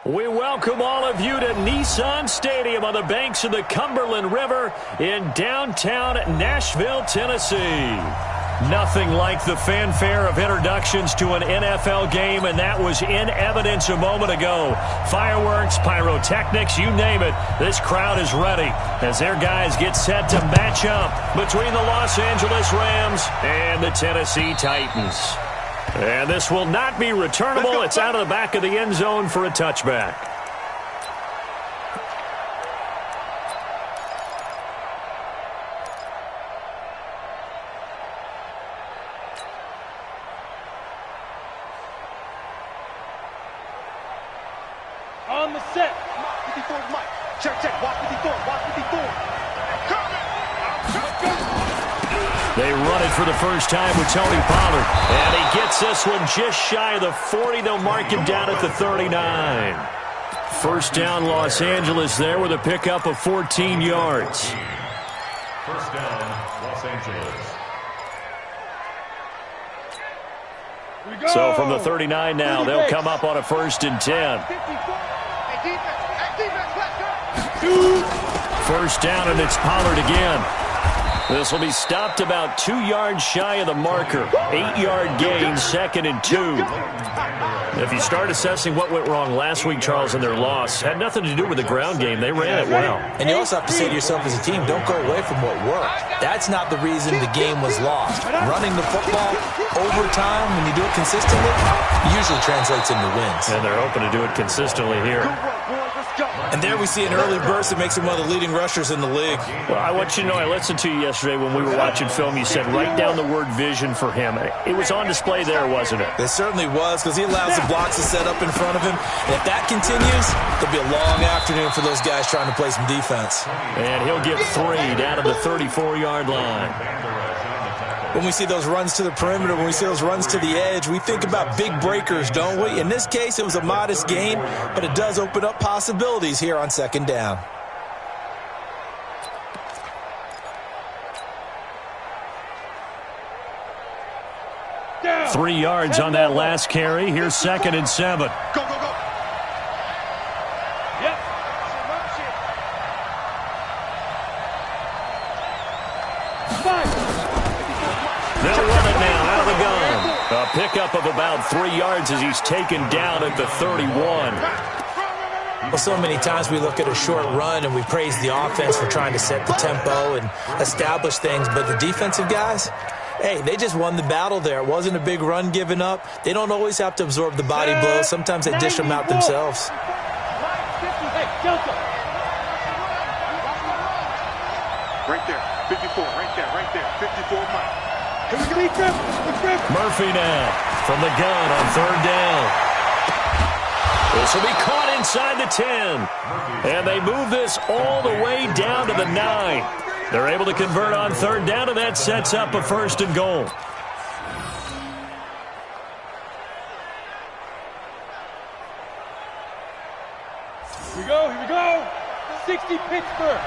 We welcome all of you to Nissan Stadium on the banks of the Cumberland River in downtown Nashville, Tennessee. Nothing like the fanfare of introductions to an NFL game, and that was in evidence a moment ago. Fireworks, pyrotechnics, you name it. This crowd is ready as their guys get set to match up between the Los Angeles Rams and the Tennessee Titans. And this will not be returnable. It's out of the back of the end zone for a touchback. On the set. 54's Mike. Check. Watch 54. They run it for the first time with Tony Pollard. And he gets this one just shy of the 40. They'll mark him down at the 39. First down, Los Angeles there with a pickup of 14 yards. First down, Los Angeles. So from the 39 now, they'll come up on a 1st and 10. First down, and it's Pollard again. This will be stopped about 2 yards shy of the marker. 8-yard gain, 2nd and 2. If you start assessing what went wrong last week, Charles, in their loss, had nothing to do with the ground game. They ran it well. And you also have to say to yourself as a team, don't go away from what worked. That's not the reason the game was lost. Running the football over time, when you do it consistently, usually translates into wins. And they're hoping to do it consistently here. And there we see an early burst that makes him one of the leading rushers in the league. Well, I want you to know, I listened to you yesterday when we were watching film. You said write down the word vision for him. It was on display there, wasn't it? It certainly was, because he allows the blocks to set up in front of him. And if that continues, there'll be a long afternoon for those guys trying to play some defense. And he'll get 3 down to the 34-yard line. When we see those runs to the perimeter, when we see those runs to the edge, we think about big breakers, don't we? In this case, it was a modest gain, but it does open up possibilities here on 2nd down. Down. 3 yards on that last carry. Here's 2nd and 7. Go. Yep. They'll run it now out of the gun. A pickup of about 3 yards as he's taken down at the 31. Well, so many times we look at a short run and we praise the offense for trying to set the tempo and establish things, but the defensive guys, hey, they just won the battle there. It wasn't a big run given up. They don't always have to absorb the body blows. Sometimes they dish them out themselves. Right there. 54. Right there. 54 Mike. Murphy now from the gun on 3rd down. This will be caught inside the 10. And they move this all the way down to the 9. They're able to convert on 3rd down, and that sets up a 1st and goal. Here we go. 60 Pittsburgh.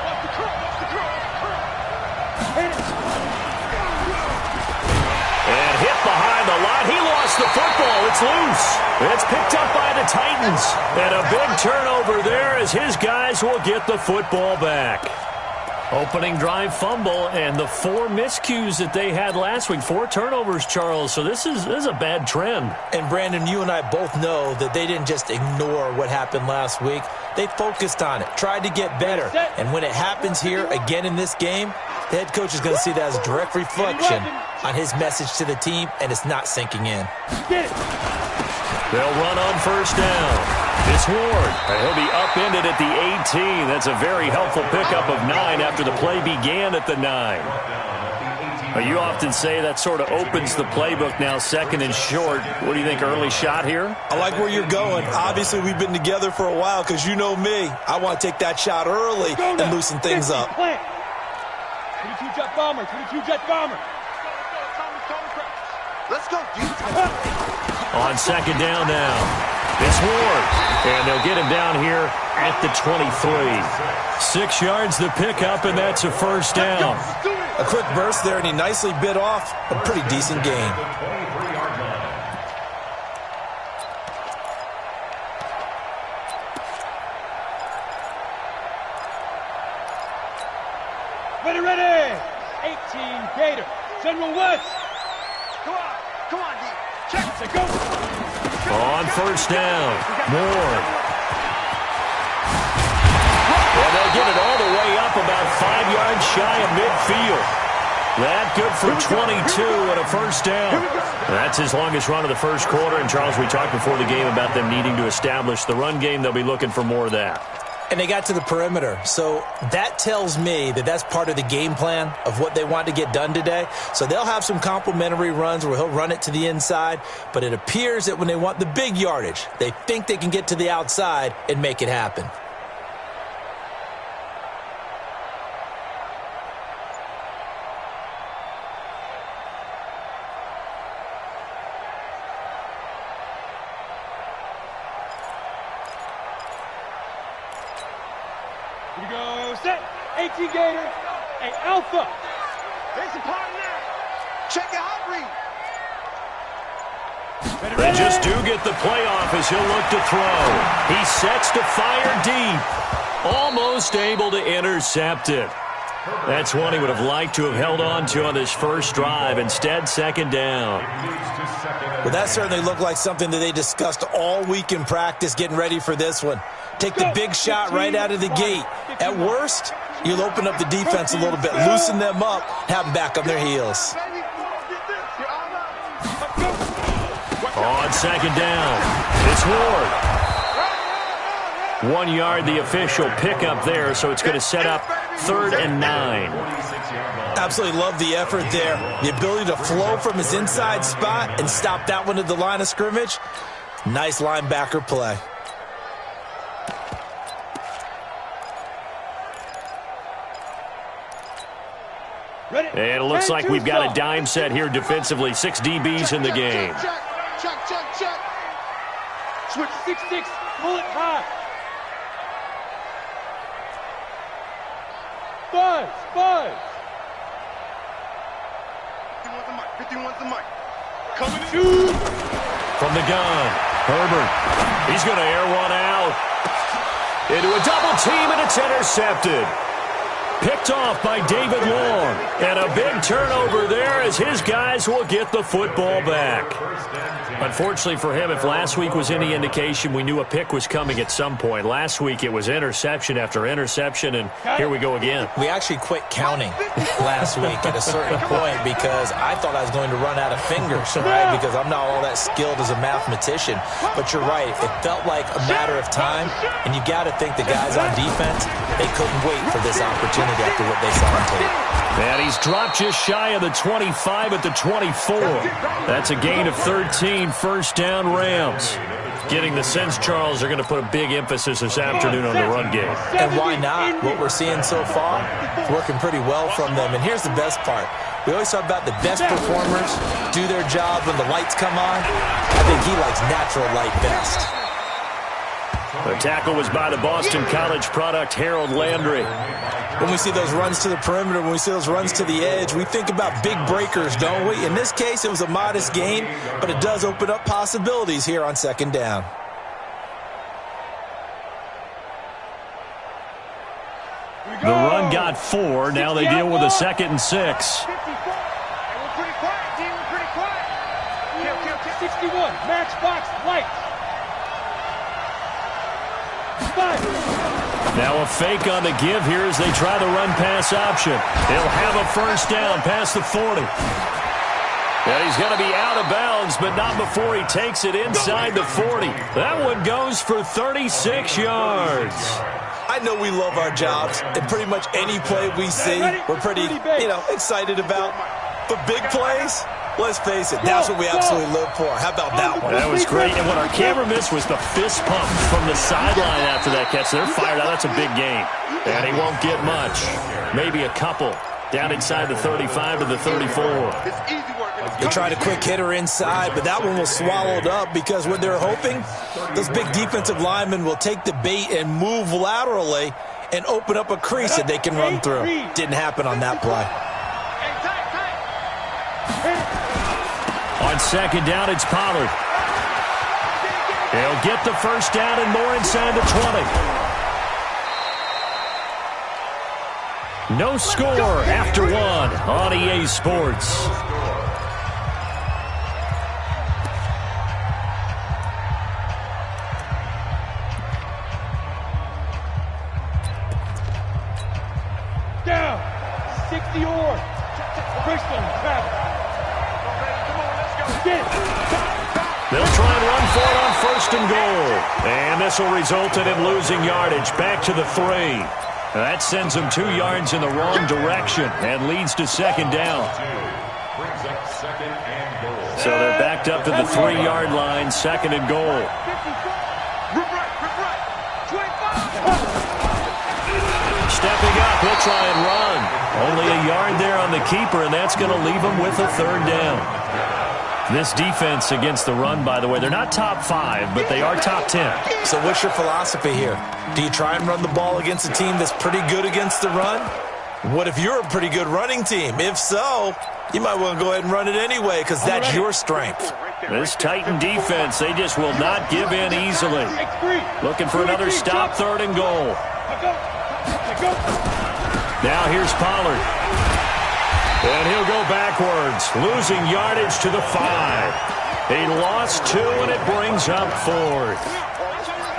Watch the curl. Hit it. And hit behind the line. He lost the football. It's loose. It's picked up by the Titans. And a big turnover there as his guys will get the football back. Opening drive fumble and the 4 miscues that they had last week. 4 turnovers, Charles. So this is a bad trend. And, Brandon, you and I both know that they didn't just ignore what happened last week. They focused on it, tried to get better. And when it happens here again in this game, the head coach is going to see that as a direct reflection on his message to the team, and it's not sinking in. They'll run on 1st down. It's Ward. And he'll be upended at the 18. That's a very helpful pickup of 9 after the play began at the 9. You often say that sort of opens the playbook now, 2nd and short. What do you think, early shot here? I like where you're going. Obviously, we've been together for a while because you know me. I want to take that shot early and loosen things up. 22 jet bomber. Let's go. On 2nd down now. It's Ward. And they'll get him down here at the 23. 6 yards the pickup, and that's a 1st down. A quick burst there, and he nicely bit off a pretty decent gain. Ready, ready. 18 Gator. General West. Come on, D. Check. Go. On first down, Moore. And they'll get it all the way up about 5 yards shy of midfield. That good for 22 and a first down. That's his longest run of the first quarter. And, Charles, we talked before the game about them needing to establish the run game. They'll be looking for more of that. And they got to the perimeter. So that tells me that that's part of the game plan of what they want to get done today. So they'll have some complementary runs where he'll run it to the inside. But it appears that when they want the big yardage, they think they can get to the outside and make it happen. Here we go. Set. 18 Gator. Hey, Alpha. There's the part now. Check the hot read. They just do get the playoff as he'll look to throw. He sets to fire deep. Almost able to intercept it. That's one he would have liked to have held on to on this first drive. Instead, second down. Well, that certainly looked like something that they discussed all week in practice getting ready for this one. Take the big shot right out of the gate. At worst, you'll open up the defense a little bit, loosen them up, have them back on their heels. On second down, it's Ward. 1 yard, the official pickup there, so it's going to set up 3rd and 9. Absolutely love the effort there. The ability to flow from his inside spot and stop that one at the line of scrimmage. Nice linebacker play. And it looks like we've got a dime set here defensively. 6 DBs in the game. Check. Switch 6-6. Pull it high. Buzz. 51's the mic. Coming in. Shoot. From the gun, Herbert. He's going to air one out. Into a double team, and it's intercepted. Picked off by David Long. And a big turnover there as his guys will get the football back. Unfortunately for him, if last week was any indication, we knew a pick was coming at some point. Last week it was interception after interception, and here we go again. We actually quit counting last week at a certain point because I thought I was going to run out of fingers, right? Because I'm not all that skilled as a mathematician. But you're right. It felt like a matter of time, and you got to think the guys on defense, they couldn't wait for this opportunity after what they saw on tape. And he's dropped just shy of the 25 at the 24. That's a gain of 13, first down Rams. Getting the sense, Charles, they're going to put a big emphasis this afternoon on the run game. And why not? What we're seeing so far is working pretty well from them. And here's the best part. We always talk about the best performers do their job when the lights come on. I think he likes natural light best. The tackle was by the Boston College product, Harold Landry. When we see those runs to the perimeter, when we see those runs to the edge, we think about big breakers, don't we? In this case, it was a modest gain, but it does open up possibilities here on second down. The run got 4. Now they deal with a 2nd and 6. We're pretty quiet, team. We're pretty quiet. 61. Matchbox lights. 5. Now a fake on the give here as they try the run-pass option. He'll have a first down past the 40. And he's going to be out of bounds, but not before he takes it inside the 40. That one goes for 36 yards. I know we love our jobs, and pretty much any play we see, we're pretty, excited about. But big plays, let's face it, that's what we absolutely live for. How about that one? That was great. And what our camera missed was the fist pump from the sideline after that catch. They're fired out. That's a big game. And he won't get much. Maybe a couple. Down inside the 35 to the 34. They tried a quick hitter inside, but that one was swallowed up because what they're hoping, those big defensive linemen will take the bait and move laterally and open up a crease that they can run through. Didn't happen on that play. On second down, it's Pollard. He'll get the first down and more inside the 20. No score after one on EA Sports. Down. 60 or. Christian, travel. They'll try and run for it on first and goal. And this will result in him losing yardage back to the 3. That sends him 2 yards in the wrong direction and leads to second down. So they're backed up to the 3-yard line, second and goal. Stepping up, he'll try and run. Only a yard there on the keeper, and that's going to leave him with a third down. This defense against the run, by the way, they're not top 5, but they are top 10. So what's your philosophy here? Do you try and run the ball against a team that's pretty good against the run? What if you're a pretty good running team? If so, you might want to go ahead and run it anyway because that's your strength. This Titan defense, they just will not give in easily. Looking for another stop, third and goal. Now here's Pollard. And he'll go backwards, losing yardage to the 5. He lost 2, and it brings up 4th.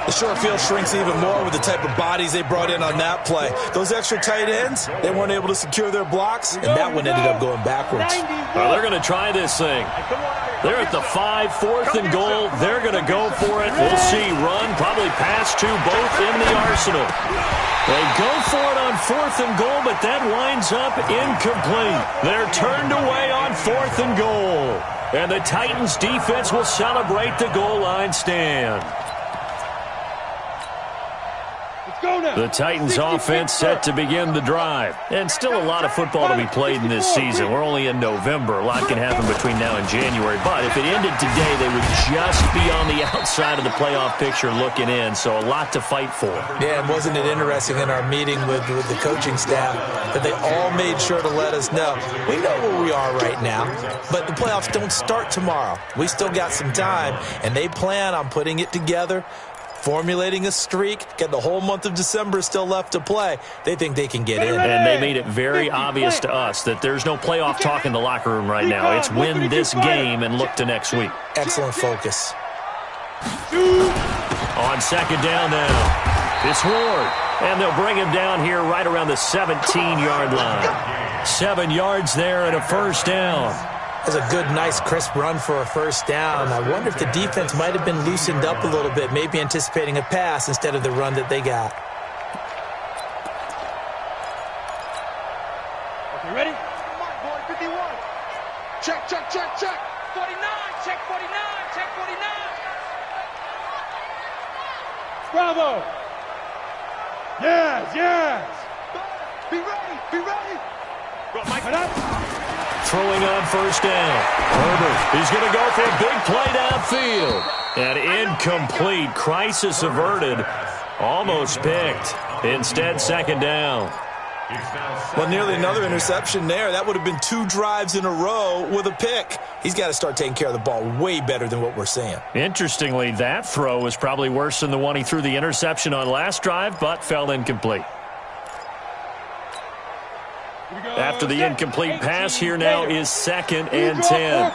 The short field shrinks even more with the type of bodies they brought in on that play. Those extra tight ends, they weren't able to secure their blocks, and that one ended up going backwards. Well, they're going to try this thing. They're at the 5, 4th and goal. They're going to go for it. We'll see. Run, probably pass to both in the arsenal. They go for it on 4th and goal, but that winds up incomplete. They're turned away on 4th and goal. And the Titans defense will celebrate the goal line stand. The Titans offense set to begin the drive. And still a lot of football to be played in this season. We're only in November. A lot can happen between now and January. But if it ended today, they would just be on the outside of the playoff picture looking in. So a lot to fight for. Yeah, and wasn't it interesting in our meeting with the coaching staff that they all made sure to let us know. We know where we are right now, but the playoffs don't start tomorrow. We still got some time, and they plan on putting it together, formulating a streak, get the whole month of December still left to play. They think they can get in. And they made it very obvious to us that there's no playoff talk in the locker room right now. It's win this game and look to next week. Excellent focus. On second down now, it's Ward. And they'll bring him down here right around the 17-yard line. 7 yards there and a first down. That's a good, nice, crisp run for a first down. I wonder if the defense might have been loosened up a little bit, maybe anticipating a pass instead of the run that they got. Okay, ready? Come on, boy, 51. Check, check, check, check. 49, check 49, check 49. Bravo. Yes, yes. Be ready, be ready. Throwing on first down. Herbert, he's going to go for a big play downfield. And incomplete. Crisis averted. Almost picked. Instead, second down. Well, nearly another interception there. That would have been 2 drives in a row with a pick. He's got to start taking care of the ball way better than what we're seeing. Interestingly, that throw was probably worse than the one he threw the interception on last drive, but fell incomplete. After the incomplete pass, here now is second and 10.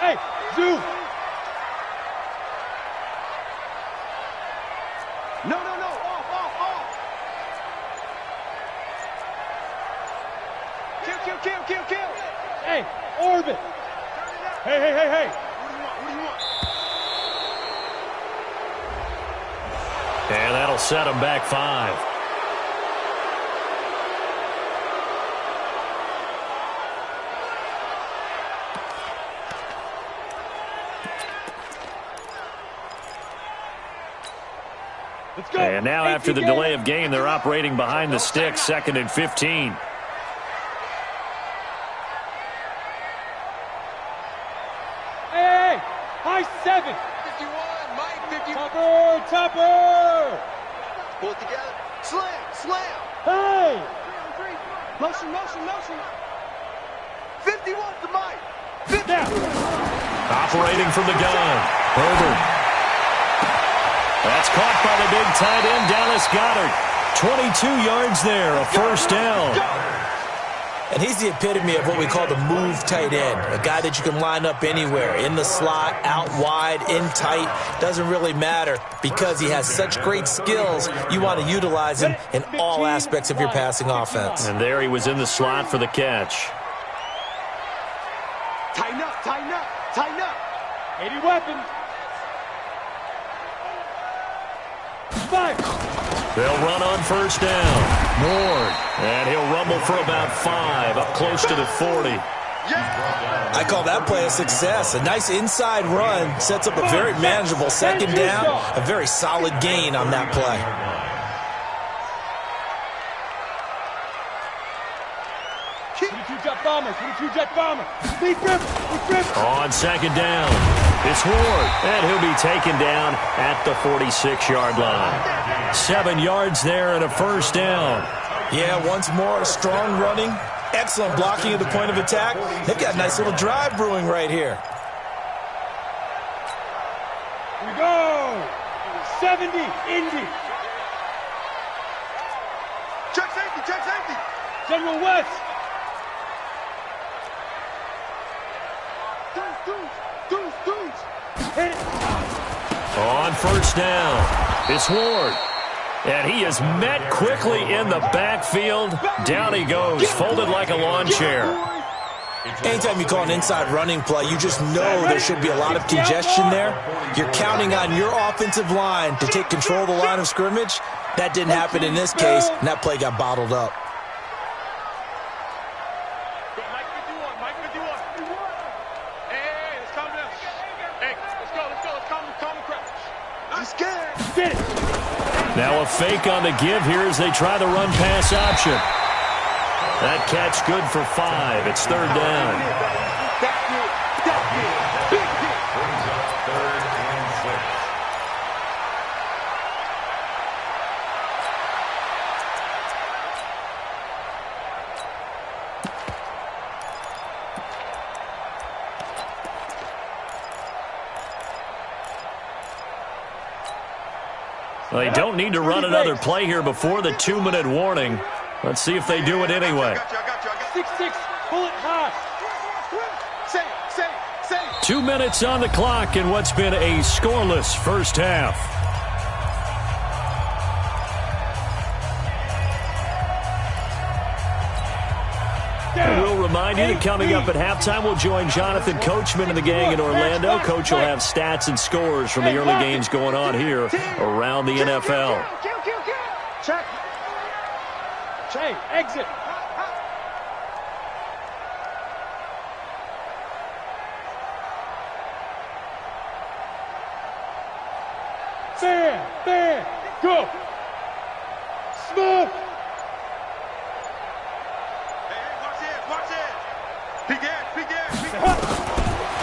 Hey, Zoo. No, off. Kill. Hey, orbit. Hey. What do you want? And that'll set him back 5. And now after the delay of game, they're operating behind the sticks, second and 15. Hey, high 7. 51, Mike, 51. Topper. Pull it together. Slam. Hey. Motion. 51 to Mike. 50. Operating from the gun. Herbert. That's caught by the big tight end, Dallas Goedert. 22 yards there, a first down. And he's the epitome of what we call the move tight end, a guy that you can line up anywhere, in the slot, out wide, in tight, doesn't really matter because he has such great skills. You want to utilize him in all aspects of your passing offense. And there he was in the slot for the catch. Tighten up, tighten up, tighten up. 80 weapons. 5. They'll run on first down. Ward. And he'll rumble for about 5, up close to the 40. I call that play a success. A nice inside run sets up a very manageable second down, a very solid gain on that play. 22 jet bomber, 22 jet bomber. Speed grip. On second down, it's Ward, and he'll be taken down at the 46-yard line. 7 yards there and a first down. Yeah, once more, strong running, excellent blocking at the point of attack. They've got a nice little drive brewing right here. Here we go. 70, Indy. Check safety, check safety. General West. Deuce. Hit it. On first down, it's Ward. And he is met quickly in the backfield. Down he goes, folded like a lawn chair. Anytime you call an inside running play, you just know there should be a lot of congestion there. You're counting on your offensive line to take control of the line of scrimmage. That didn't happen in this case, and that play got bottled up. Now a fake on the give here as they try the run-pass option. That catch good for 5. It's third down. Well, they don't need to run another play here before the 2-minute warning. Let's see if they do it anyway. 6-6, pull it high. 2 minutes on the clock in what's been a scoreless first half. We'll remind you that coming up at halftime, we'll join Jonathan Coachman and the gang in Orlando. Coach will have stats and scores from the early games going on here around the NFL. Check. Check. Exit. Fair. Go. Smooth.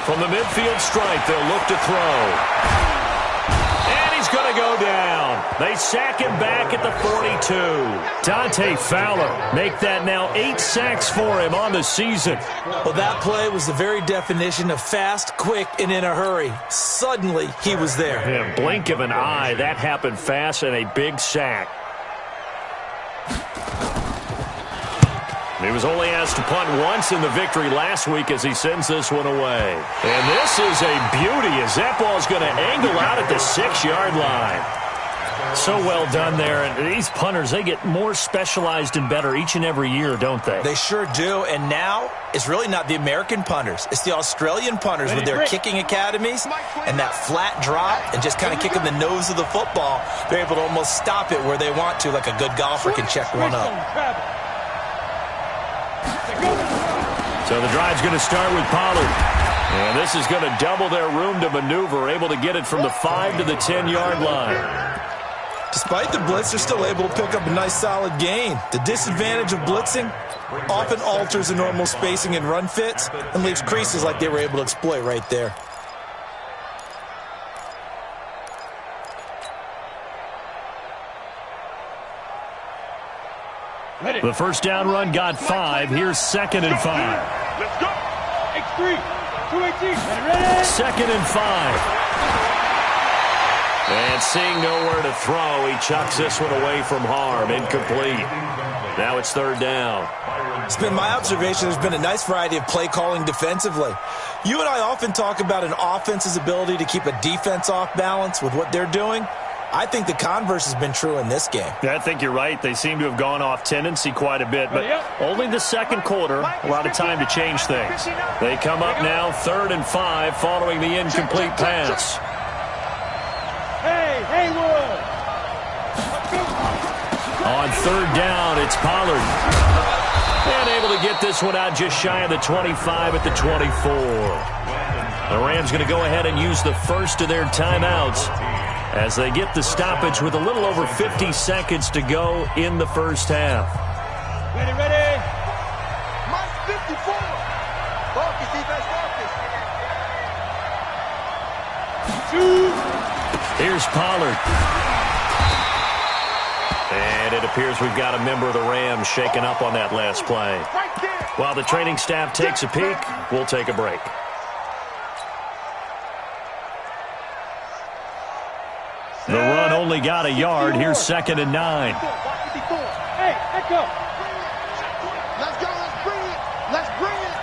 From the midfield stripe, they'll look to throw. And he's going to go down. They sack him back at the 42. Dante Fowler make that now 8 sacks for him on the season. Well, that play was the very definition of fast, quick, and in a hurry. Suddenly, he was there. Yeah, blink of an eye, that happened fast and a big sack. He was only asked to punt once in the victory last week as he sends this one away. And this is a beauty as that ball's going to angle out at the 6-yard line. So well done there. And these punters, they get more specialized and better each and every year, don't they? They sure do. And now it's really not the American punters. It's the Australian punters with their kicking academies and that flat drop and just kind of kicking the nose of the football. They're able to almost stop it where they want to, like a good golfer can check one up. So the drive's going to start with Pollard. And this is going to double their room to maneuver, able to get it from the 5 to the 10-yard line. Despite the blitz, they're still able to pick up a nice solid gain. The disadvantage of blitzing often alters the normal spacing and run fits and leaves creases like they were able to exploit right there. The first down run got 5. Here's 2nd and 5. Let's go. X3, 218. Ready? 2nd and 5. And seeing nowhere to throw, he chucks this one away from harm. Incomplete. Now it's third down. It's been my observation there's been a nice variety of play calling defensively. You and I often talk about an offense's ability to keep a defense off balance with what they're doing. I think the converse has been true in this game. Yeah, I think you're right. They seem to have gone off tendency quite a bit, but only the second quarter, a lot of time to change things. They come up now 3rd and 5 following the incomplete pass. Hey, Haywood! On 3rd down, it's Pollard. And able to get this one out just shy of the 25 at the 24. The Rams going to go ahead and use the first of their timeouts as they get the stoppage with a little over 50 seconds to go in the first half. Ready, ready! Mike 54! Focus, defense, focus! Two! Here's Pollard. And it appears we've got a member of the Rams shaken up on that last play. While the training staff takes a peek, we'll take a break. The run only got a yard. Here's 2nd and 9. Hey, echo! Let's go, let's bring it! Let's bring it!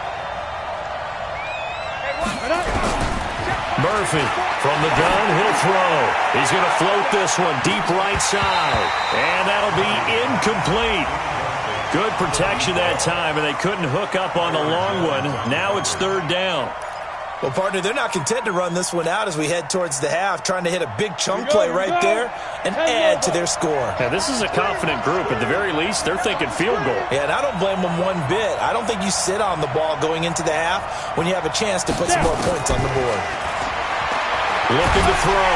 Murphy from the gun, he'll throw. He's going to float this one deep right side. And that'll be incomplete. Good protection that time, and they couldn't hook up on the long one. Now it's 3rd down. Well, partner, they're not content to run this one out as we head towards the half, trying to hit a big chunk play right there and add to their score. Yeah, this is a confident group. At the very least, they're thinking field goal. Yeah, and I don't blame them one bit. I don't think you sit on the ball going into the half when you have a chance to put some more points on the board. Looking to throw.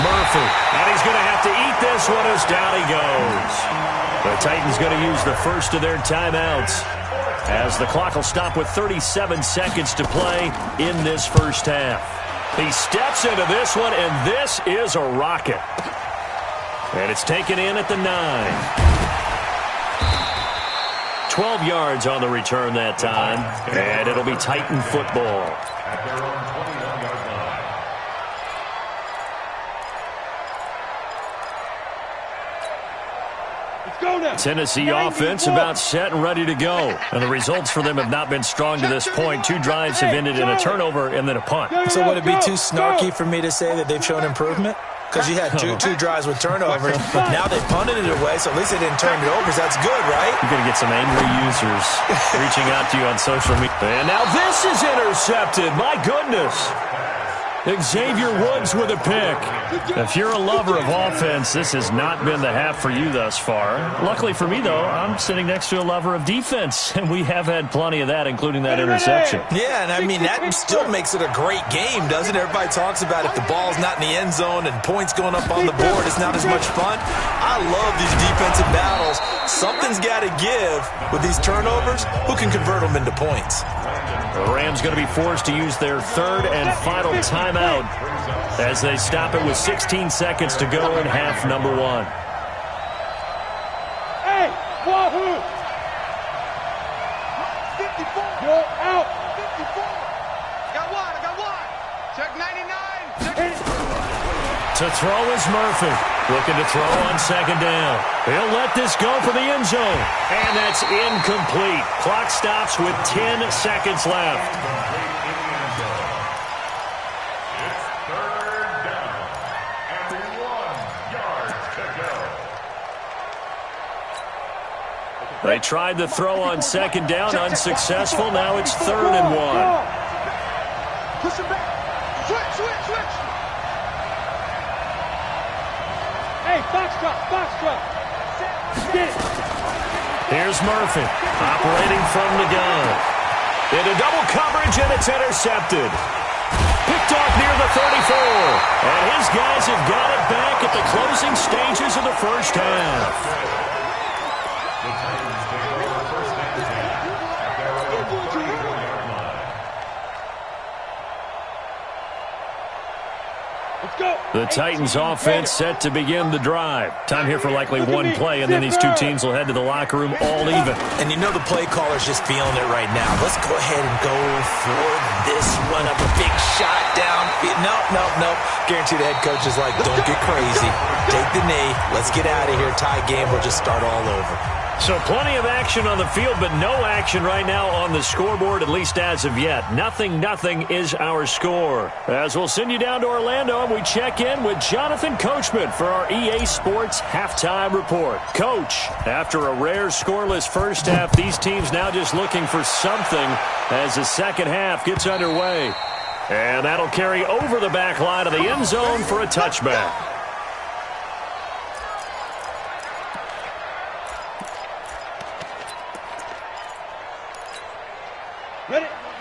Murphy. And he's going to have to eat this one as down he goes. The Titans going to use the first of their timeouts as the clock will stop with 37 seconds to play in this first half. He steps into this one, and this is a rocket. And it's taken in at the 9. 12 yards on the return that time, and it'll be Titan football. At their own 21-yard line. Tennessee offense about set and ready to go. And the results for them have not been strong to this point. 2 drives have ended in a turnover and then a punt. So would it be too snarky for me to say that they've shown improvement? Because you had two drives with turnovers. Now they punted it away, so at least they didn't turn it over. So that's good, right? You're going to get some angry users reaching out to you on social media. And now this is intercepted. My goodness. Xavier Woods with a pick. If you're a lover of offense, this has not been the half for you thus far. Luckily for me, though, I'm sitting next to a lover of defense, and we have had plenty of that, including that interception. Yeah, and I mean, that still makes it a great game, doesn't it? Everybody talks about if the ball's not in the end zone and points going up on the board, it's not as much fun. I love these defensive battles. Something's got to give with these turnovers. Who can convert them into points? The Rams going to be forced to use their third and final timeout as they stop it with 16 seconds to go in half number 1. Hey, Wahoo! 54. You're out. 54. I got one. Check 99. To throw is Murphy. Looking to throw on second down. He'll let this go for the end zone. And that's incomplete. Clock stops with 10 seconds left. It's 3rd down and 1 yard to go. They tried the throw on second down, unsuccessful. Now it's 3rd and 1. Push him back. Switch. Hey, Foxtrot. Get it. Here's Murphy, operating from the gun. Into double coverage, and it's intercepted. Picked off near the 34. And his guys have got it back at the closing stages of the first half. The Titans take over first and 10 at their own 24-yard line. Let's go. The Titans offense set to begin the drive. Time here for likely one play, and then these two teams will head to the locker room all even. And you know the play caller's just feeling it right now. Let's go ahead and go for this one up. A big shot down. Nope. Guarantee the head coach is like, don't get crazy. Take the knee. Let's get out of here. Tie game. We'll just start all over. So plenty of action on the field, but no action right now on the scoreboard, at least as of yet. Nothing is our score. As we'll send you down to Orlando, and we check in with Jonathan Coachman for our EA Sports Halftime Report. Coach, after a rare scoreless first half, these teams now just looking for something as the second half gets underway. And that'll carry over the back line of the end zone for a touchback.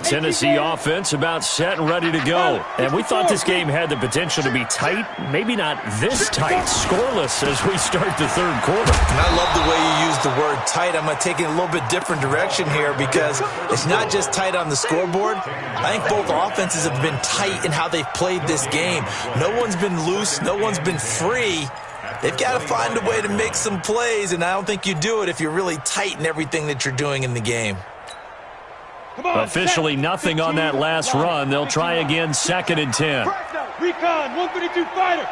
Tennessee offense about set and ready to go. And we thought this game had the potential to be tight, maybe not this tight, scoreless as we start the third quarter. And I love the way you use the word tight. I'm going to take it a little bit different direction here because it's not just tight on the scoreboard. I think both offenses have been tight in how they've played this game. No one's been loose. No one's been free. They've got to find a way to make some plays, and I don't think you do it if you're really tight in everything that you're doing in the game. Officially nothing on that last run. They'll try again, 2nd and 10. Recon, 132 fighter.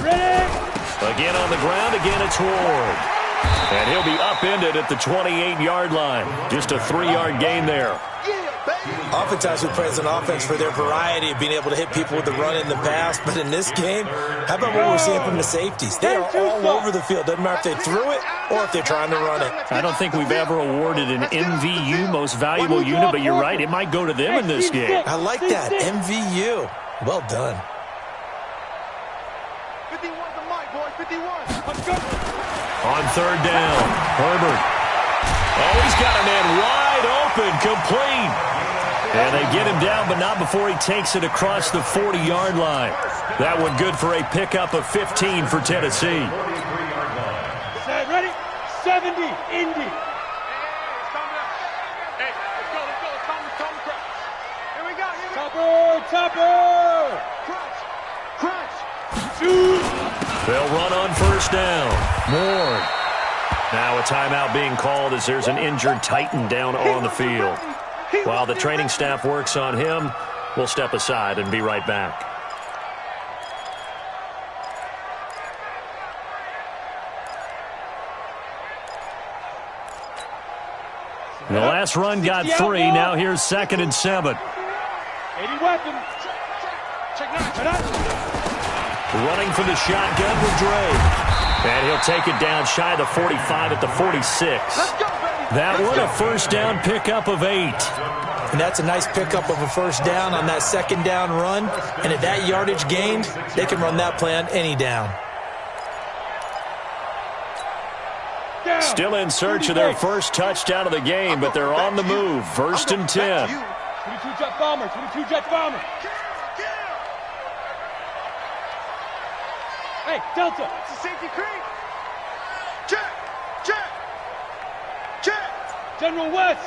Ready. Again on the ground, again it's Ward. And he'll be upended at the 28-yard line. Just a 3-yard gain there. Oftentimes we praise an offense for their variety of being able to hit people with the run in the pass, but in this game, how about what we're seeing from the safeties? They are all over the field. Doesn't matter if they threw it or if they're trying to run it. I don't think we've ever awarded an MVU, most valuable unit, but you're right, it might go to them in this game. I like that, MVU. Well done. 51 to Mike, boys, 51. Let's go. On 3rd down, Herbert. Oh, he's got a man wide open, complete. And they get him down, but not before he takes it across the 40-yard line. That one good for a pickup of 15 for Tennessee. Set, ready? 70, Indy. Hey, let's go. Come crunch. Here we go. Topper. Crunch. Shoot. They'll run on 1st down. Moore. Now a timeout being called as there's an injured Titan down on the field. While the training staff works on him, we'll step aside and be right back. The last run got 3. Now here's 2nd and 7. 80 weapons. Check that. Running from the shotgun with Dre. And he'll take it down shy of the 45 at the 46. That one a 1st down pickup of 8. And that's a nice pickup of a 1st down on that 2nd down run. And at that yardage gained, they can run that play on any down. Still in search of their first touchdown of the game, but they're on the move. 1st and 10. 22 jet bomber. Hey, Delta. It's a safety creep. Check. General West.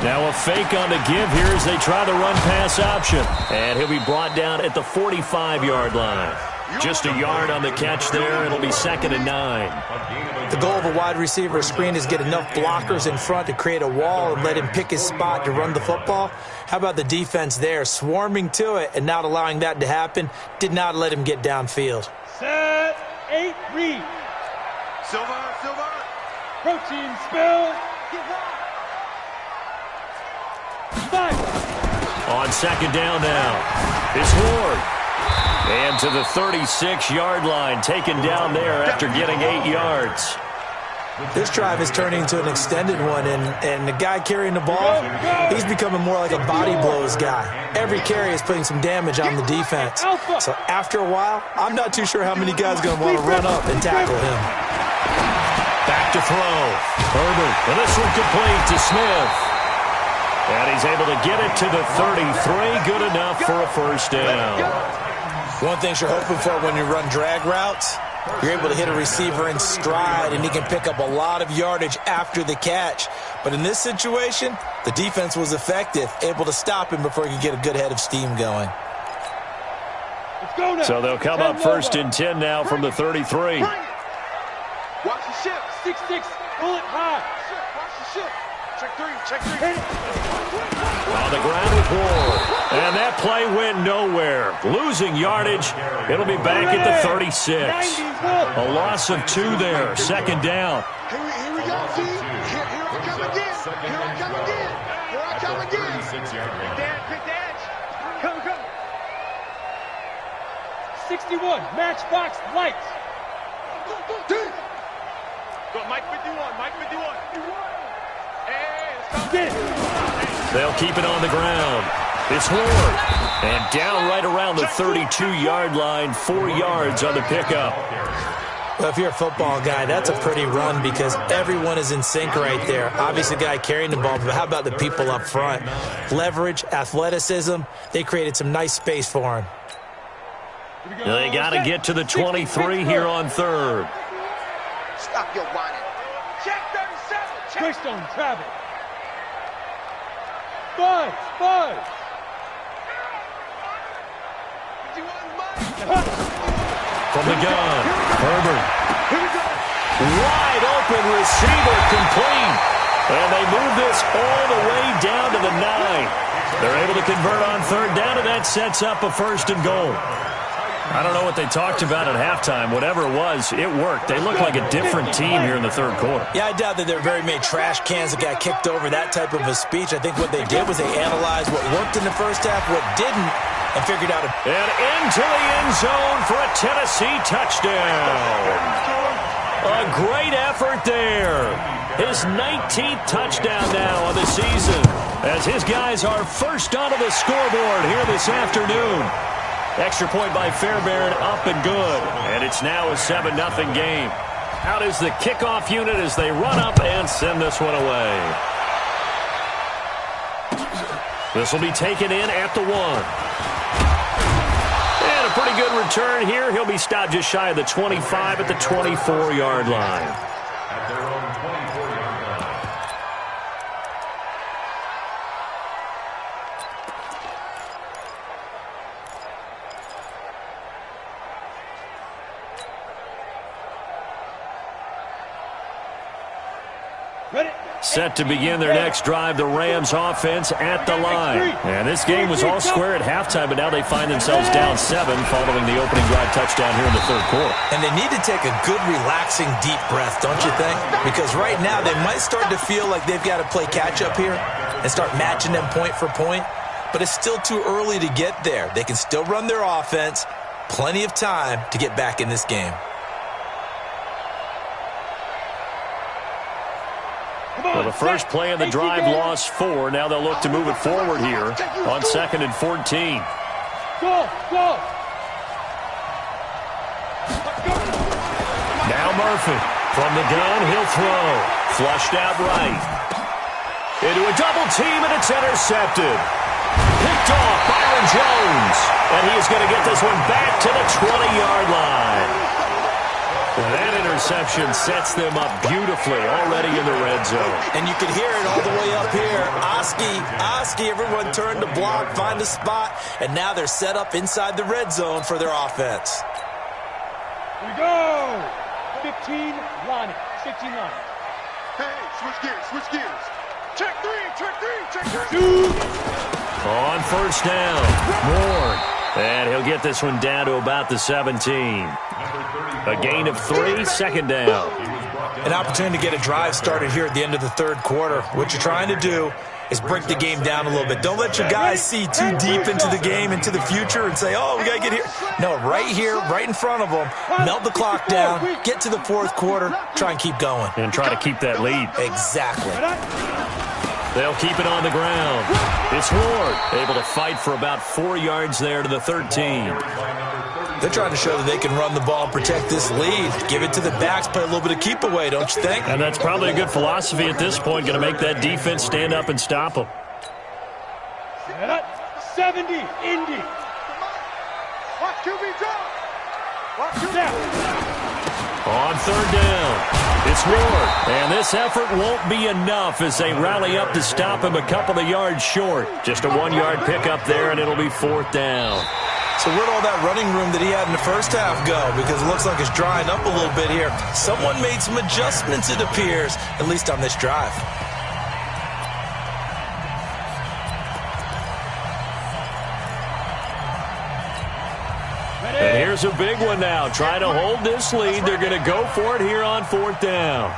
Now a fake on the give here as they try the run-pass option. And he'll be brought down at the 45-yard line. Just a yard on the catch there. It'll be 2nd and 9. The goal of a wide receiver screen is get enough blockers in front to create a wall and let him pick his spot to run the football. How about the defense there, swarming to it and not allowing that to happen? Did not let him get downfield. Set, 8, read. Silver. Protein spill. Five. On 2nd down now, it's Ward. And to the 36-yard line, taken down there after getting 8 yards. This drive is turning into an extended one, and the guy carrying the ball, he's becoming more like a body blows guy. Every carry is putting some damage on the defense. So after a while, I'm not too sure how many guys are going to want to run up and tackle him. Back to throw. Herbert, and this one complete to Smith. And he's able to get it to the 33. Good enough for a 1st down. One thing you're hoping for when you run drag routes you're able to hit a receiver in stride, and he can pick up a lot of yardage after the catch. But in this situation, the defense was effective, able to stop him before he could get a good head of steam going. So they'll come up first and 10 now from the 33. Watch the ship. 6-6, pull it high. Watch the ship. Check three. On the ground with Ward. And that play went nowhere. Losing yardage. It'll be back at the 36. A loss of 2 there. Second down. Here we go, team. Here I come again. Here I come again. Big dash. Come. 61, matchbox lights. Go, Mike 51. They'll keep it on the ground. It's Ward. And down right around the 32-yard line, 4 yards on the pickup. Well, if you're a football guy, that's a pretty run because everyone is in sync right there. Obviously, the guy carrying the ball, but how about the people up front? Leverage, athleticism, they created some nice space for him. They got to get to the 23 here on third. Stop your whining. Check 37. Twist on Travis. Buzz. From the gun, Herbert. Wide open receiver complete. And they move this all the way down to the 9. They're able to convert on third down, and that sets up a first and goal. I don't know what they talked about at halftime. Whatever it was, it worked. They look like a different team here in the third quarter. Yeah, I doubt that there are very many trash cans that got kicked over, that type of a speech. I think what they did was they analyzed what worked in the first half, what didn't, and figured out And into the end zone for a Tennessee touchdown. A great effort there. His 19th touchdown now on the season as his guys are first onto the scoreboard here this afternoon. Extra point by Fairbairn, up and good. And it's now a 7-0 game. Out is the kickoff unit as they run up and send this one away. This will be taken in at the 1. And a pretty good return here. He'll be stopped just shy of the 25 at the 24-yard line. At their own 24-yard line. Set to begin their next drive, the Rams offense at the line. And this game was all square at halftime, but now they find themselves down 7 following the opening drive touchdown here in the third quarter. And they need to take a good, relaxing, deep breath, don't you think? Because right now they might start to feel like they've got to play catch-up here and start matching them point for point. But it's still too early to get there. They can still run their offense. Plenty of time to get back in this game. Well, the first play of the drive lost 4. Now they'll look to move it forward here on 2nd and 14. Go. Now Murphy from the gun, he'll throw. Flushed out right. Into a double team, and it's intercepted. Picked off Byron Jones. And he's going to get this one back to the 20-yard line. That interception sets them up beautifully already in the red zone. And you can hear it all the way up here. Oski, everyone turned to block, find a spot, and now they're set up inside the red zone for their offense. Here we go. 15 line. Hey, switch gears. Check three. On first down, Ward. And he'll get this one down to about the 17. A gain of 3, second down. An opportunity to get a drive started here at the end of the third quarter. What you're trying to do is break the game down a little bit. Don't let your guys see too deep into the game, into the future, and say, oh, we got to get here. No, right here, right in front of them, melt the clock down, get to the fourth quarter, try and keep going. And try to keep that lead. Exactly. They'll keep it on the ground. It's Ward, able to fight for about 4 yards there to the 13. They're trying to show that they can run the ball and protect this lead. Give it to the backs, play a little bit of keep away, don't you think? And that's probably a good philosophy at this point, going to make that defense stand up and stop them. 70, Indy. Watch QB drop. Snap. On third down, it's Ward. And this effort won't be enough as they rally up to stop him a couple of yards short. Just a 1-yard pickup there, and it'll be fourth down. So where'd all that running room that he had in the first half go? Because it looks like it's drying up a little bit here. Someone made some adjustments, it appears, at least on this drive. And here's a big one now. Trying to hold this lead. They're going to go for it here on fourth down.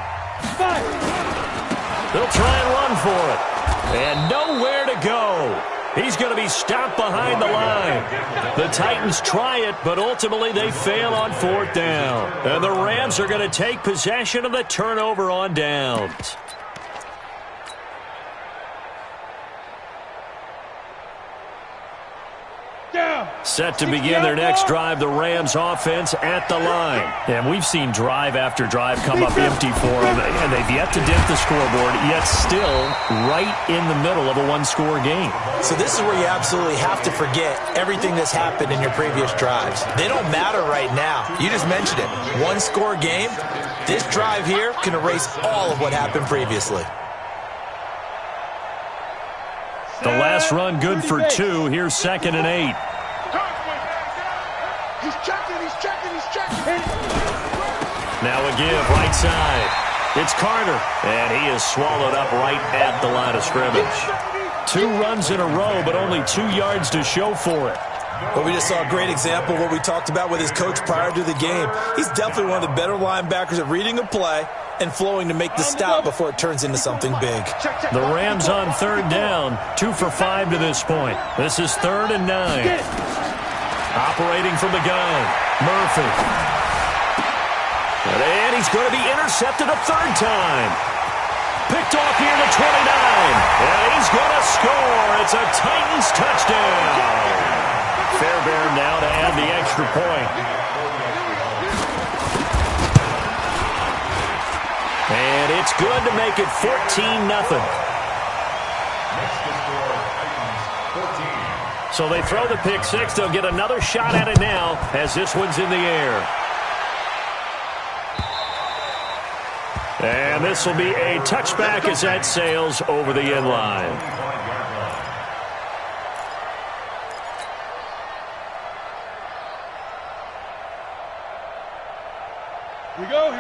They'll try and run for it. And nowhere to go. He's going to be stopped behind the line. The Titans try it, but ultimately they fail on fourth down. And the Rams are going to take possession of the turnover on downs. Set to begin their next drive, the Rams offense at the line. And we've seen drive after drive come up empty for them, and they've yet to dip the scoreboard, yet still right in the middle of a one-score game. So this is where you absolutely have to forget everything that's happened in your previous drives. They don't matter right now. You just mentioned it. One-score game. This drive here can erase all of what happened previously. The last run good for 2. Here's 2nd and 8. He's checking. Now a give, right side. It's Carter, and he is swallowed up right at the line of scrimmage. 2 runs in a row, but only 2 yards to show for it. Well, we just saw a great example of what we talked about with his coach prior to the game. He's definitely one of the better linebackers at reading a play and flowing to make the stop before it turns into something big. The Rams on third down, 2 for 5 to this point. This is 3rd and 9. Operating from the gun, Murphy. And he's going to be intercepted a 3rd time. Picked off here to 29. And he's going to score. It's a Titans touchdown. Fairbairn now to add the extra point. And it's good to make it 14-0. So they throw the pick 6. They'll get another shot at it now as this one's in the air. And this will be a touchback as that sails over the end line.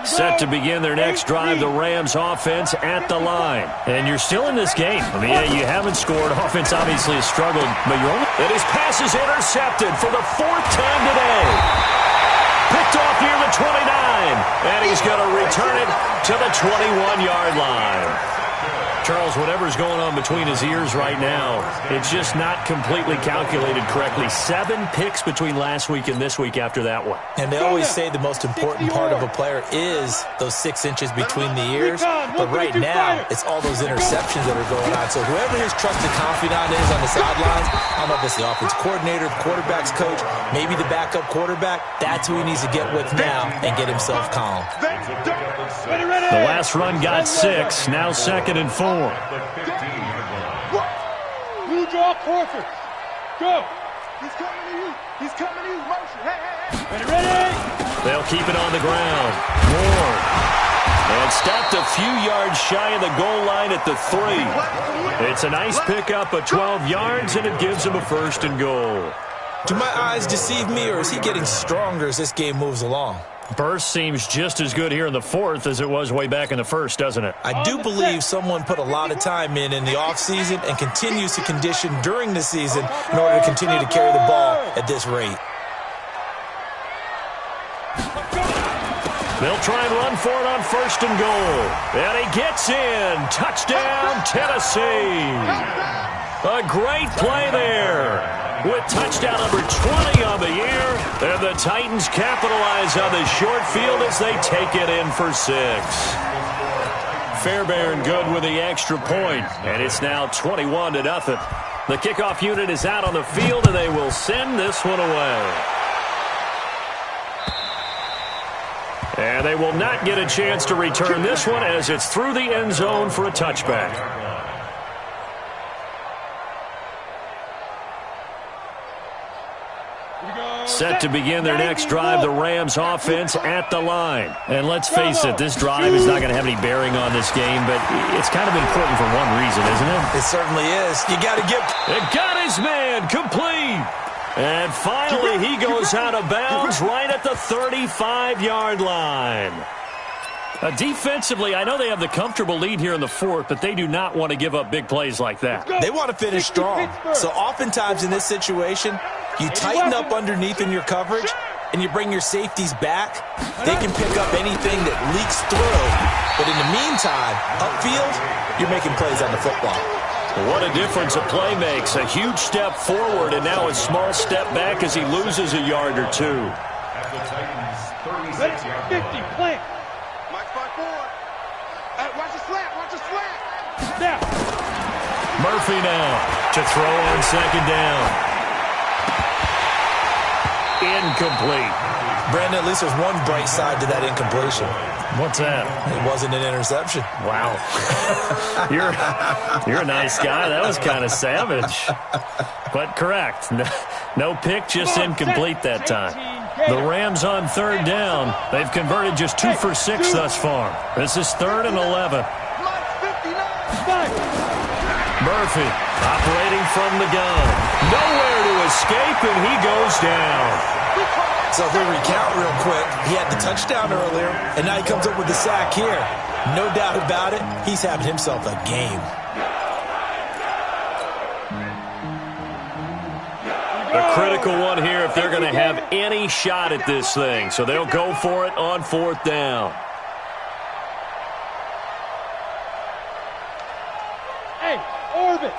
Set to begin their next drive, the Rams offense at the line. And you're still in this game. I mean, yeah, you haven't scored. Offense obviously has struggled, but you're only... And his pass is intercepted for the 4th time today. Picked off near the 29. And he's going to return it to the 21-yard line. Charles, whatever's going on between his ears right now, it's just not completely calculated correctly. 7 picks between last week and this week after that one. And they always say the most important part of a player is those 6 inches between the ears. But right now, it's all those interceptions that are going on. So whoever his trusted confidant is on the sidelines, I don't know if it's the offense coordinator, the quarterback's coach, maybe the backup quarterback, that's who he needs to get with now and get himself calm. The last run got 6, now 2nd and 4. You draw Corford. Go. He's coming to you. Motion. Hey. Ready. They'll keep it on the ground. Ward. And stopped a few yards shy of the goal line at the 3. It's a nice pickup of 12 yards, and it gives him a 1st and goal. Do my eyes deceive me, or is he getting stronger as this game moves along? Burst seems just as good here in the 4th as it was way back in the 1st, doesn't it? I do believe someone put a lot of time in the offseason and continues to condition during the season in order to continue to carry the ball at this rate. They'll try and run for it on 1st and goal. And he gets in. Touchdown, Tennessee. A great play there. With touchdown number 20 on the year, and the Titans capitalize on the short field as they take it in for 6. Fairbairn good with the extra point, and it's now 21-0. The kickoff unit is out on the field, and they will send this one away. And they will not get a chance to return this one as it's through the end zone for a touchback. Set to begin their next drive, the Rams offense at the line. And let's face it, this drive is not going to have any bearing on this game, but it's kind of important for one reason, isn't it? It certainly is. You got to get... It got his man complete. And finally, he goes out of bounds right at the 35-yard line. Defensively, I know they have the comfortable lead here in the fourth, but they do not want to give up big plays like that. They want to finish strong. So oftentimes in this situation, you tighten up underneath in your coverage, and you bring your safeties back. They can pick up anything that leaks through. But in the meantime, upfield, you're making plays on the football. What a difference a play makes. A huge step forward, and now a small step back as he loses a yard or two. At the Titans, 36-yard 50, plant. Watch the slant, watch the slant. Now. Murphy now to throw on second down. Incomplete. Brandon, at least there's one bright side to that incompletion. What's that? It wasn't an interception. Wow. You're a nice guy. That was kind of savage. But correct. No pick, just incomplete that time. The Rams on third down. They've converted just 2 for 6 thus far. This is 3rd and 11. Murphy operating from the gun. Nowhere to escape, and he goes down. So if we recount real quick, he had the touchdown earlier, and now he comes up with the sack here. No doubt about it, he's having himself a game. A critical one here if they're going to have any shot at this thing. So they'll go for it on 4th down. Hey, orbit.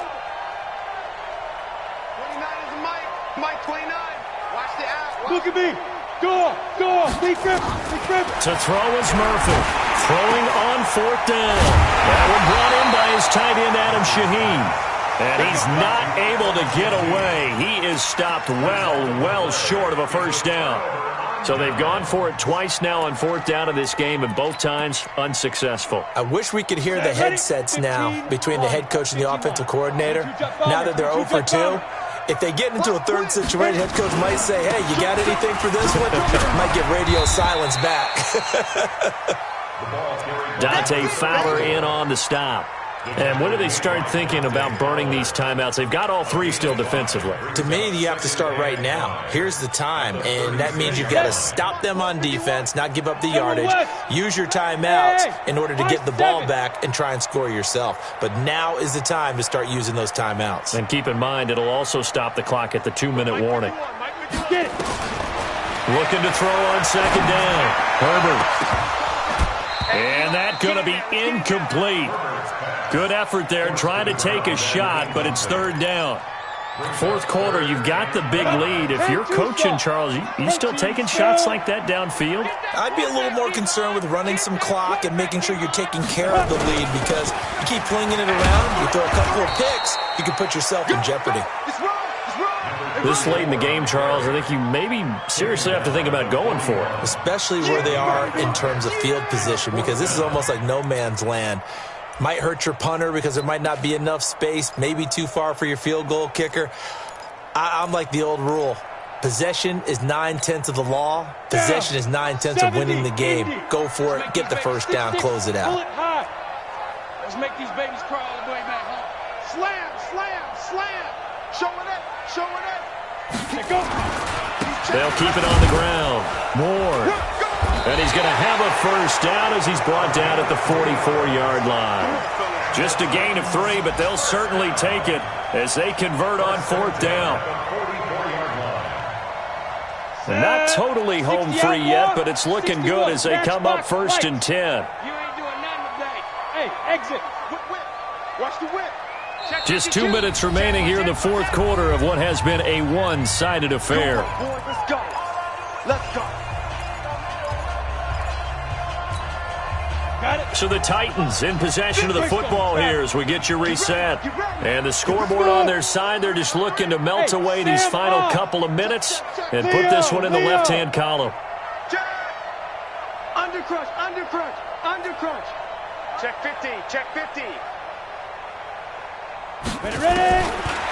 29 is Mike. Mike 29. Watch the out. Look at me. Go on. Big grip. To throw is Murphy. Throwing on 4th down. That one brought in by his tight end, Adam Shaheen. And he's not able to get away. He is stopped well short of a first down. So they've gone for it twice now on 4th down in this game, and both times unsuccessful. I wish we could hear the headsets now between the head coach and the offensive coordinator. Now that they're 0 for 2, if they get into a third situation, head coach might say, hey, you got anything for this one? Might get radio silence back. Dante Fowler in on the stop. And when do they start thinking about burning these timeouts? They've got all 3 still defensively. To me, you have to start right now. Here's the time, and that means you've got to stop them on defense, not give up the yardage, use your timeouts in order to get the ball back and try and score yourself. But now is the time to start using those timeouts. And keep in mind, it'll also stop the clock at the 2-minute warning. Looking to throw on second down. Herbert. And that's going to be incomplete. Good effort there, trying to take a shot, but it's 3rd down. 4th quarter, you've got the big lead. If you're coaching, Charles, you still taking shots like that downfield? I'd be a little more concerned with running some clock and making sure you're taking care of the lead, because you keep flinging it around, you throw a couple of picks, you can put yourself in jeopardy. This late in the game, Charles, I think you maybe seriously have to think about going for it. Especially where they are in terms of field position, because this is almost like no man's land. Might hurt your punter because there might not be enough space, maybe too far for your field goal kicker. I'm like the old rule. Possession is 9/10 of the law. Possession is 9/10 of winning the game. Go for it. Get the first down. Close it out. Let's make these babies crawl all the way back home. Slam. Showing it. Go. They'll keep it on the ground. Moore. And he's going to have a first down as he's brought down at the 44-yard line. Just a gain of 3, but they'll certainly take it as they convert on 4th down. And not totally home free yet, but it's looking good as they come up 1st and 10. You ain't doing nothing today. Hey, exit. Whip. Watch the whip. Just 2 minutes remaining here in the 4th quarter of what has been a one-sided affair. Let's go. So the Titans in possession of the football here as we get you reset. And the scoreboard on their side, they're just looking to melt away these final couple of minutes and put this one in the left-hand column. Under crunch. Check 50. Ready?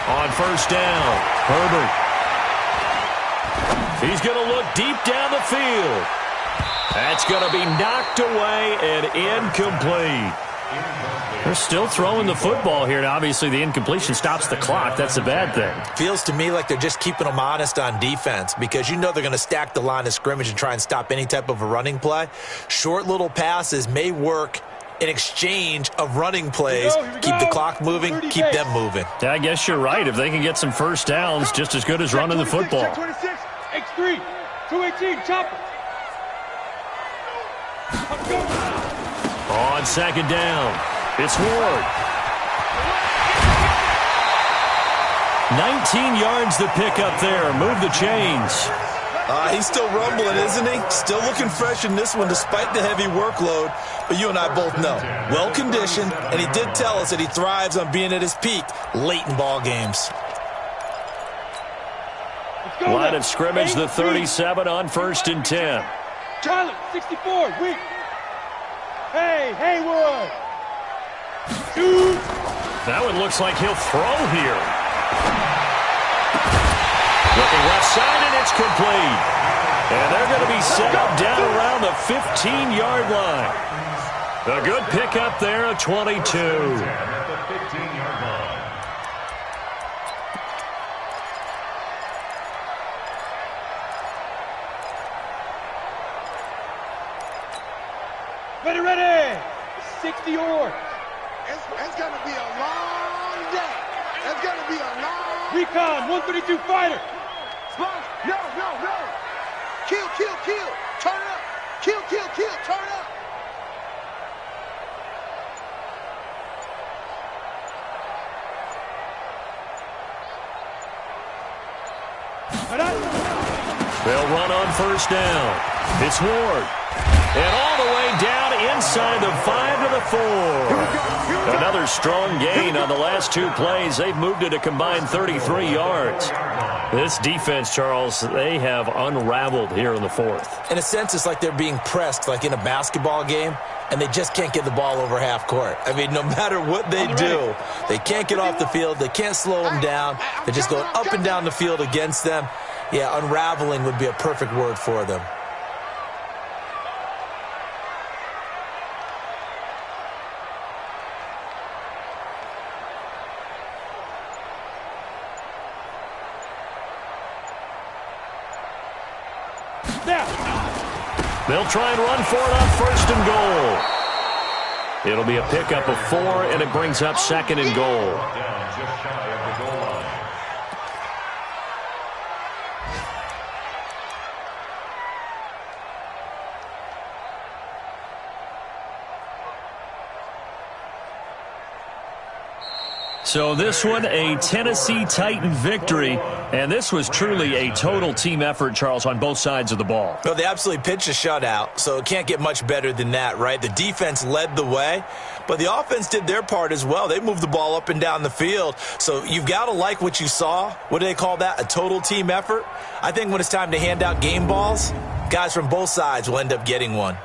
On first down, Herbert. He's going to look deep down the field. That's going to be knocked away and incomplete. They're still throwing the football here, and obviously the incompletion stops the clock. That's a bad thing. Feels to me like they're just keeping them honest on defense because you know they're going to stack the line of scrimmage and try and stop any type of a running play. Short little passes may work in exchange of running plays. Keep the clock moving, keep them moving. Yeah, I guess you're right. If they can get some first downs, just as good as running the football. X3, 218, chopper. On second down, it's Ward. 19 yards the pickup there. Move the chains. He's still rumbling, isn't he? Still looking fresh in this one despite the heavy workload. But you and I both know, well-conditioned, and he did tell us that he thrives on being at his peak late in ball games. Line of scrimmage, the 37 on 1st and 10. Charlie, 64, weak. Hey, Haywood. Shoot. That one looks like he'll throw here. Looking left side, and it's complete. And they're going to be set up down around the 15-yard line. A good pickup there at 22. At the 15-yard line. Ready. 60 yards. It's going to be a long day. It's going to be a long... Recon, 132 fighter. No. Kill. Turn up. Kill. Turn up. They'll run on first down. It's Ward. And all the way down inside the 5 to the 4. Another strong gain on the last two plays. They've moved it a combined 33 yards. This defense, Charles, they have unraveled here in the 4th. In a sense, it's like they're being pressed like in a basketball game, and they just can't get the ball over half court. I mean, no matter what they do, they can't get off the field. They can't slow them down. They're just going up and down the field against them. Yeah, unraveling would be a perfect word for them. They'll try and run for it on 1st and goal. It'll be a pickup of 4, and it brings up 2nd and goal. Down just shy of the goal line. So this one, a Tennessee Titan victory, and this was truly a total team effort, Charles, on both sides of the ball. Well, they absolutely pitched a shutout, so it can't get much better than that, right? The defense led the way, but the offense did their part as well. They moved the ball up and down the field, so you've got to like what you saw. What do they call that? A total team effort? I think when it's time to hand out game balls, guys from both sides will end up getting one.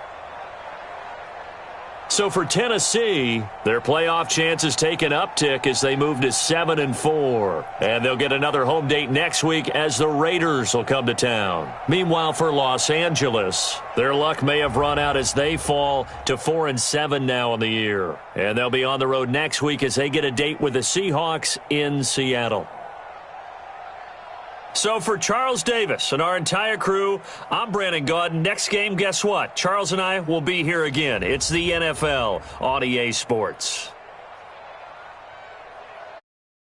So for Tennessee, their playoff chances take an uptick as they move to 7-4. And they'll get another home date next week as the Raiders will come to town. Meanwhile, for Los Angeles, their luck may have run out as they fall to 4-7 now in the year. And they'll be on the road next week as they get a date with the Seahawks in Seattle. So for Charles Davis and our entire crew, I'm Brandon Gaudin. Next game, guess what? Charles and I will be here again. It's the NFL on EA Sports.